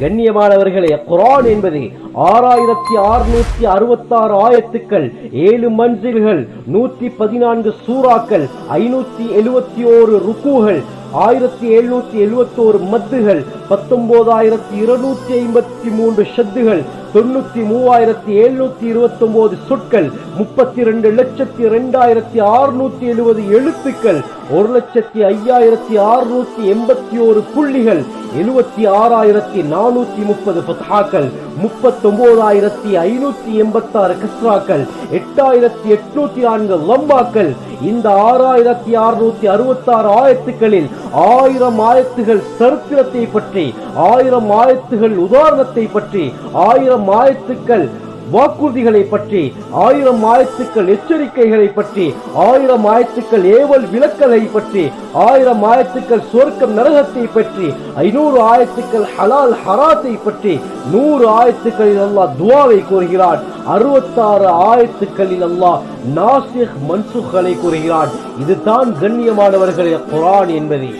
கண்ணியமானவர்களே, குர்ஆன் என்பது 6666 ஆயத்துக்கள், 7 மன்சில்கள், 114 சூறாக்கள், 571 ருக்கூகள், 1771 மத்துகள், 19253 ஷத்துகள், 93729 சொற்கள், 32,02,670 எழுத்துக்கள், 1,05,681 புள்ளிகள், 76,430 ஃபத்ஹாக்கள், 39,586 கஸ்ராக்கள், 8,804 லம்பாக்கள். இந்த 6666 ஆயத்துக்களில் 1000 ஆயத்துகள் சரித்திரத்தை பற்றி, 1000 ஆயத்துகள் உதாரணத்தை பற்றி, 1000 ஆயத்துக்கள் வாக்குறுதிகளை பற்றி, 1000 ஆயத்துக்கள் எச்சரிக்கைகளை பற்றி, 1000 ஆயத்துக்கள் ஏவல் விலக்கலை பற்றி, 1000 ஆயத்துக்கள் சொர்க்கம் நரகத்தை பற்றி, 500 ஆயத்துக்கள் ஹலால் ஹராத்தை பற்றி, 100 ஆயத்துக்களில் அல்லாஹ் துஆவை கூறுகிறான், 66 ஆயத்துக்களில் அல்லாஹ் நாசிக் மன்சூக்களை கூறுகிறான். இதுதான் கண்ணியமானவர்களே குர்ஆன் என்பது.